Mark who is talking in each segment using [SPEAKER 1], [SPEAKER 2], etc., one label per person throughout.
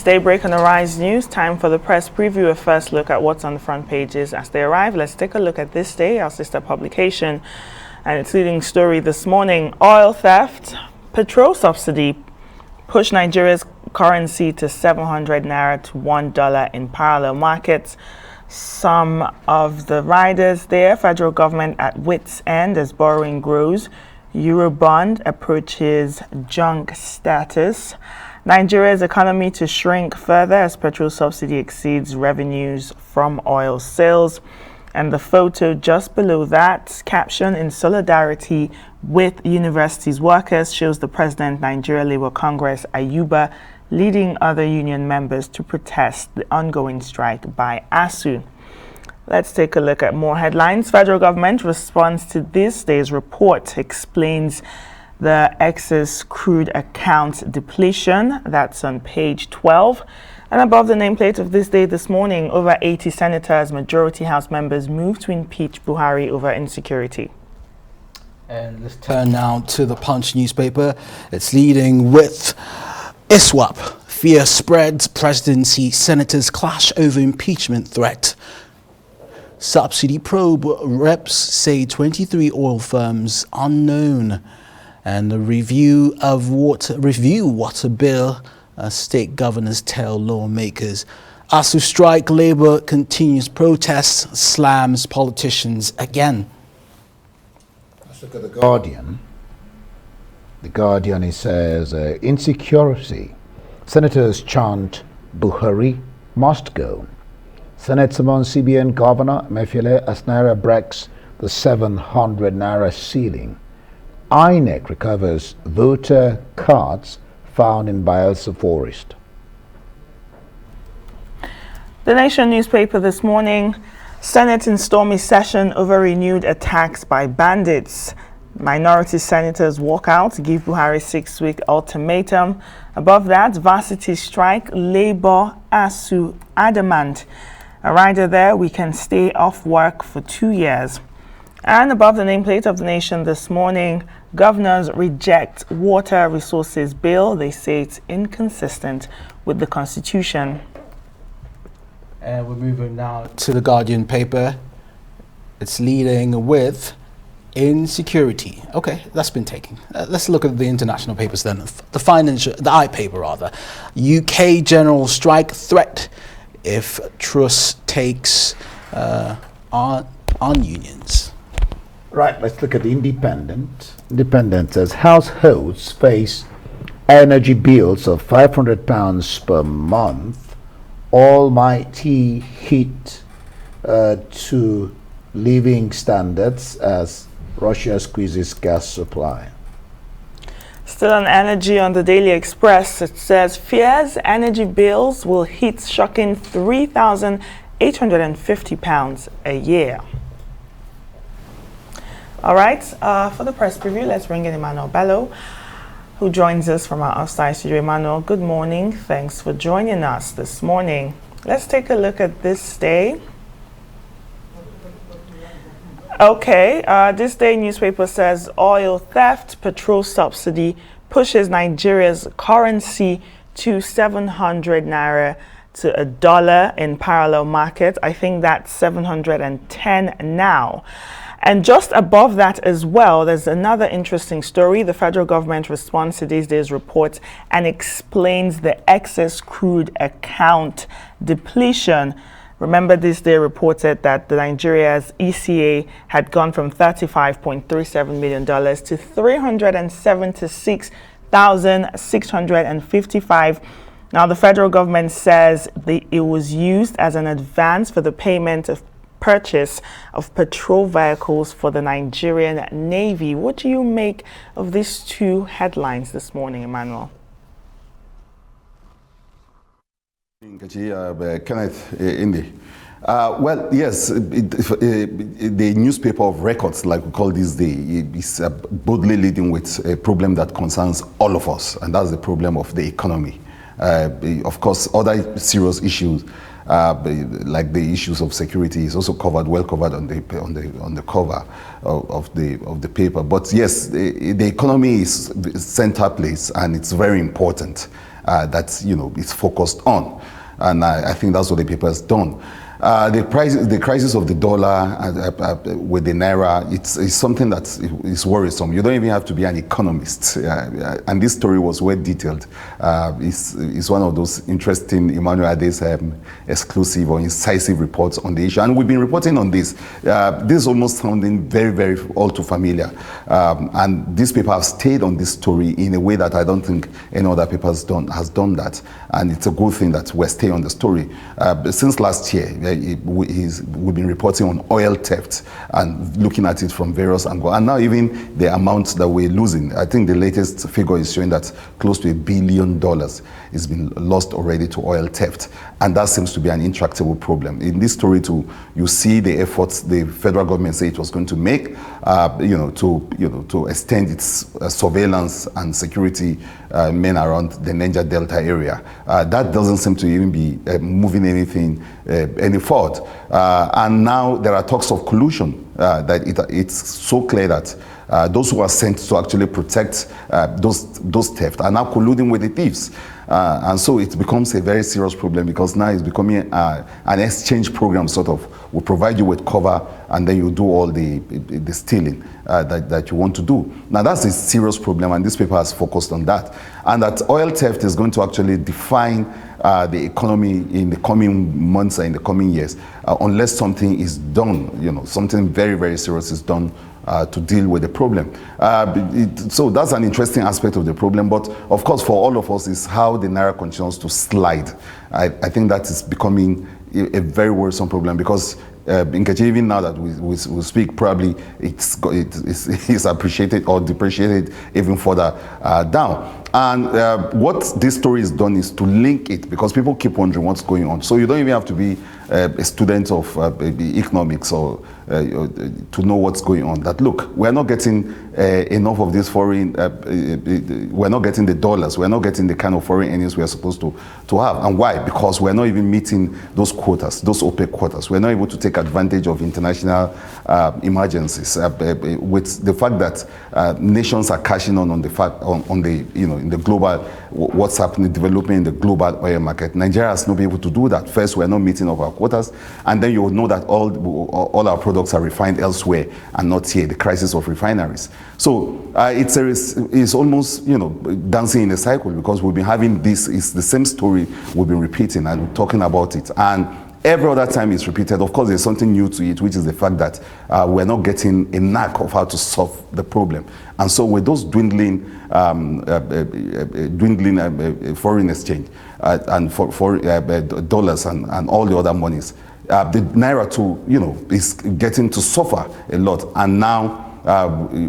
[SPEAKER 1] Daybreak on the Rise News. Time for the press preview. A first look at what's on the front pages as they arrive. Let's take a look at This Day, our sister publication, and its leading story this morning. Oil theft, petrol subsidy push Nigeria's currency to 700 naira to $1 in parallel markets. Some of the riders there: federal government at wit's end as borrowing grows. Eurobond approaches junk status. Nigeria's economy to shrink further as petrol subsidy exceeds revenues from oil sales. And the photo just below that, caption in solidarity with universities workers, shows the President, Nigeria Labour Congress, Ayuba, leading other union members to protest the ongoing strike by ASU. Let's take a look at more headlines. Federal government response to this day's report explains the excess crude account depletion. That's on page 12. And above the nameplate of This Day this morning, over 80 senators, majority House members moved to impeach Buhari over insecurity.
[SPEAKER 2] And let's turn now to the Punch newspaper. It's leading with ISWAP. Fear spreads, presidency, senators clash over impeachment threat. Subsidy probe, reps say 23 oil firms unknown. And the review water bill, state governors tell lawmakers. ASU strike, Labour continues protests, slams politicians again.
[SPEAKER 3] Let's look at The Guardian. The Guardian, it says, insecurity. Senators chant Buhari must go. Senate summons CBN Governor Emefiele as Naira breaks the 700 Naira ceiling. INEC recovers voter cards found in Bayelsa Forest.
[SPEAKER 1] The Nation newspaper this morning, Senate in stormy session over renewed attacks by bandits. Minority senators walk out, give Buhari 6-week ultimatum. Above that, varsity strike, Labour, ASU, adamant. A rider there, we can stay off work for 2 years. And above the nameplate of The Nation this morning, governors reject water resources bill. They say it's inconsistent with the Constitution.
[SPEAKER 2] And we're moving now to The Guardian paper. It's leading with insecurity. Okay, that's been taken. Let's look at the international papers then. The I paper rather. UK general strike threat if Truss takes on unions.
[SPEAKER 3] Right, let's look at the Independent. Independent says households face energy bills of £500 per month. Almighty hit to living standards as Russia squeezes gas supply.
[SPEAKER 1] Still on energy on the Daily Express, it says fears energy bills will hit shocking £3,850 a year. All right, for the press preview, let's bring in Emmanuel Bello, who joins us from our offsite studio. Emmanuel, good morning. Thanks for joining us this morning. Let's take a look at This Day. Okay, This Day newspaper says oil theft, petrol subsidy pushes Nigeria's currency to 700 naira to $1 in parallel market. I think that's 710 now. And just above that as well, there's another interesting story. The federal government responds to this day's report and explains the excess crude account depletion. Remember, This Day reported that the Nigeria's ECA had gone from $35.37 million to $376,655. Now, the federal government says it was used as an advance for the payment of purchase of patrol vehicles for the Nigerian Navy. What do you make of these two headlines this morning, Emmanuel?
[SPEAKER 4] Kenneth, Indy. Well, yes, the newspaper of records, like we call this day, is boldly leading with a problem that concerns all of us, and that's the problem of the economy. Of course, other serious issues, like the issues of security, is also well covered on the cover of the paper. But yes, the economy is center place, and it's very important. that is focused on. And I think that's what the paper has done. The crisis of the dollar with the naira, it's something that is worrisome. You don't even have to be an economist. And this story was well detailed. It's one of those interesting Emmanuel Ade's exclusive or incisive reports on the issue. And we've been reporting on this. This is almost sounding very, very all too familiar. And this paper has stayed on this story in a way that I don't think any other paper has done that. And it's a good thing that we're staying on the story. Since last year, we've been reporting on oil theft and looking at it from various angles. And now even the amounts that we're losing, I think the latest figure is showing that close to $1 billion has been lost already to oil theft. And that seems to be an intractable problem. In this story too, you see the efforts the federal government said it was going to make, to extend its surveillance and security men around the Niger Delta area. That doesn't seem to even be moving anything any forward. And now there are talks of collusion. That it's so clear that those who are sent to actually protect those theft are now colluding with the thieves. And so it becomes a very serious problem, because now it's becoming an exchange program, sort of. We'll provide you with cover, and then you do all the stealing that you want to do. Now that's a serious problem, and this paper has focused on that. And that oil theft is going to actually define the economy in the coming months and in the coming years, unless something is done, something very, very serious is done to deal with the problem. So that's an interesting aspect of the problem. But of course, for all of us, is how the naira continues to slide. I think that is becoming a very worrisome problem, because in Nkechi, even now that we speak, probably it's appreciated or depreciated even further down. And what this story has done is to link it, because people keep wondering what's going on. So you don't even have to be a student of economics or to know what's going on. That look, we're not getting enough of this foreign, we're not getting the dollars, we're not getting the kind of foreign earnings we're supposed to have. And why? Because we're not even meeting those quotas, those OPEC quotas. We're not able to take advantage of international emergencies with the fact that nations are cashing on the fact on the in the global what's happening, developing in the global oil market. Nigeria has not been able to do that. First, we're not meeting of our quotas, and then you will know that all our products are refined elsewhere and not here. The crisis of refineries. So it's almost dancing in a cycle, because we've been having this. It's the same story we've been repeating and talking about it, and every other time it's repeated. Of course, there's something new to it, which is the fact that we're not getting a knack of how to solve the problem. And so with those dwindling foreign exchange and for dollars and all the other monies, the naira too, is getting to suffer a lot. And now,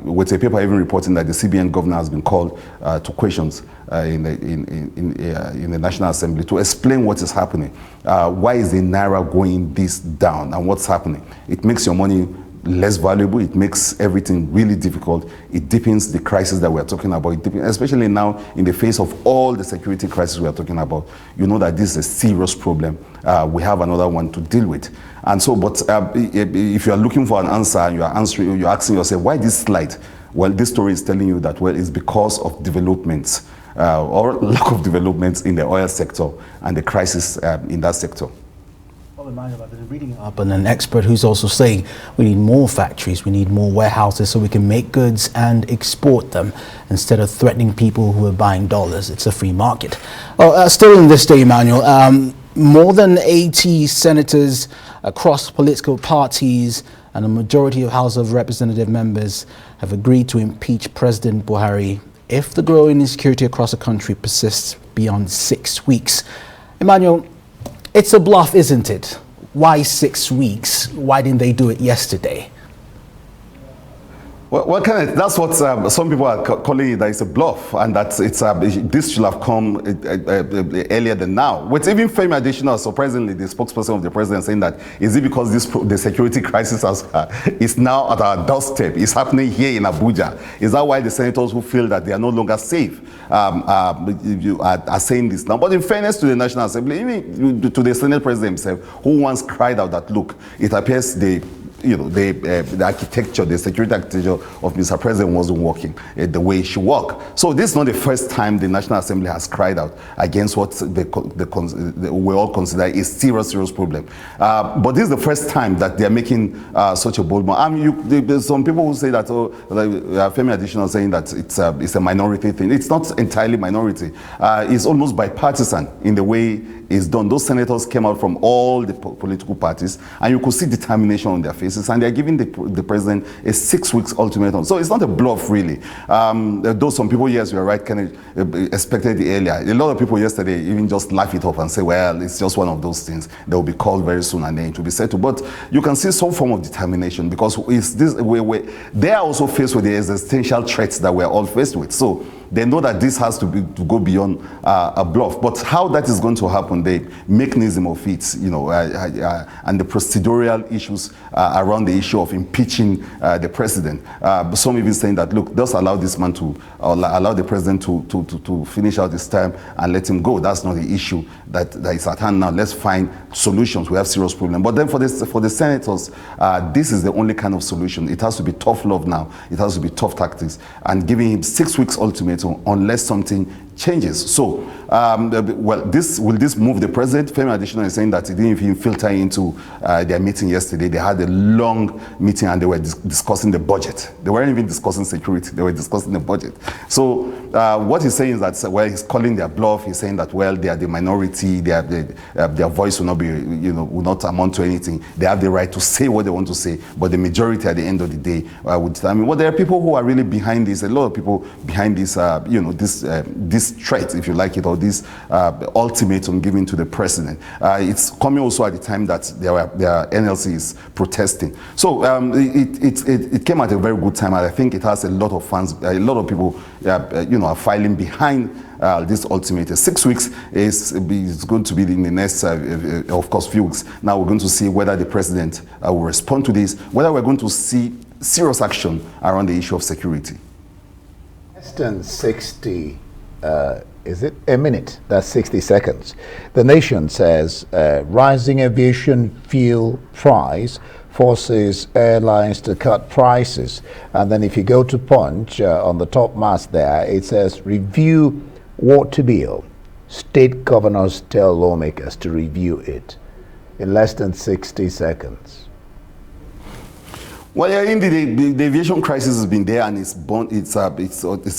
[SPEAKER 4] with a paper even reporting that the CBN governor has been called to questions in the National Assembly to explain what is happening. Why is the naira going this down, and what's happening? It makes your money less valuable. It makes everything really difficult. It deepens the crisis that we're talking about, especially now in the face of all the security crisis we're talking about. You know that this is a serious problem. We have another one to deal with. And so, but if you are looking for an answer and you're asking yourself, why this slide? Well, this story is telling you that, well, it's because of developments or lack of developments in the oil sector and the crisis in that sector.
[SPEAKER 2] I've been reading up on an expert who's also saying we need more factories, we need more warehouses so we can make goods and export them instead of threatening people who are buying dollars. It's a free market. Well, still in this day, Emmanuel, more than 80 senators across political parties and a majority of House of Representative members have agreed to impeach President Buhari if the growing insecurity across the country persists beyond 6 weeks. Emmanuel, it's a bluff, isn't it? Why 6 weeks? Why didn't they do it yesterday?
[SPEAKER 4] Well, Kenneth, that's what some people are calling it, that it's a bluff, and that this should have come earlier than now. With even Femi Adesina, surprisingly, the spokesperson of the president, saying that, is it because the security crisis is now at our doorstep? It's happening here in Abuja. Is that why the senators who feel that they are no longer safe are saying this now? But in fairness to the National Assembly, even to the Senate president himself, who once cried out that, look, it appears the the architecture, the security architecture of Mr. President wasn't working the way it should work. So this is not the first time the National Assembly has cried out against what we all consider a serious problem. But this is the first time that they are making such a bold move. There's some people who say that, Femi Additional saying that it's a minority thing. It's not entirely minority. It's almost bipartisan in the way it's done. Those senators came out from all the political parties, and you could see determination on their faces, and they're giving the president a 6 weeks ultimatum. So it's not a bluff, really. Though some people, yes, you're right, kind of expected it earlier. A lot of people yesterday even just laugh it off and say, well, it's just one of those things. They will be called very soon and then it will be settled. But you can see some form of determination, because they are also faced with the existential threats that we're all faced with. So they know that this has to go beyond a bluff. But how that is going to happen, the mechanism of it, and the procedural issues around the issue of impeaching the president. Some even saying that, look, just allow this man allow the president to finish out his term and let him go. That's not the issue that is at hand now. Let's find solutions. We have serious problems. But then for the senators, this is the only kind of solution. It has to be tough love now. It has to be tough tactics. And giving him 6 weeks ultimatum unless something changes. So, will this move the president? Femi Additional is saying that it didn't even filter into their meeting yesterday. They had a long meeting and they were discussing the budget. They weren't even discussing security. They were discussing the budget. So, what he's saying is that, he's calling their bluff. He's saying that, they are the minority. Their voice will not be, will not amount to anything. They have the right to say what they want to say, but the majority at the end of the day would determine. Well, there are people who are really behind this. A lot of people behind this. This threat, if you like it, or this ultimatum given to the president. It's coming also at the time that their NLC is protesting. So it came at a very good time, and I think it has a lot of fans. A lot of people, are filing behind this ultimatum. 6 weeks is going to be in the next, of course, few weeks. Now we're going to see whether the president will respond to this, whether we're going to see serious action around the issue of security.
[SPEAKER 3] Less than 60, is it a minute? That's 60 seconds. The Nation says rising aviation fuel price forces airlines to cut prices. And then if you go to Punch, on the top mast there, it says review water bill. State governors tell lawmakers to review it in less than 60 seconds.
[SPEAKER 4] Well, yeah, indeed, the aviation crisis has been there, and it's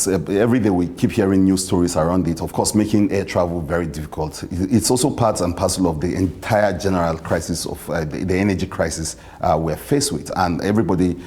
[SPEAKER 4] every day we keep hearing news stories around it. Of course, making air travel very difficult. It's also part and parcel of the entire general crisis of the energy crisis we're faced with, and everybody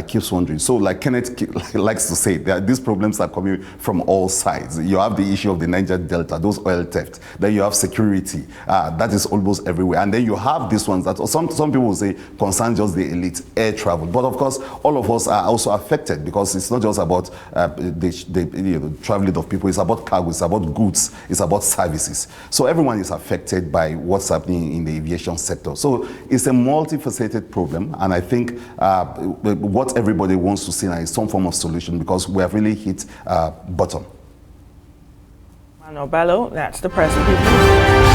[SPEAKER 4] keeps wondering. So, like Kenneth likes to say, these problems are coming from all sides. You have the issue of the Niger Delta, those oil theft. Then you have security. That is almost everywhere, and then you have these ones that some people will say concern just the elite, air travel. But of course, all of us are also affected, because it's not just about the traveling of people. It's about cargo, it's about goods, it's about services. So everyone is affected by what's happening in the aviation sector. So it's a multifaceted problem, and I think what everybody wants to see now is some form of solution, because we have really hit bottom.
[SPEAKER 1] Bello, that's the press review.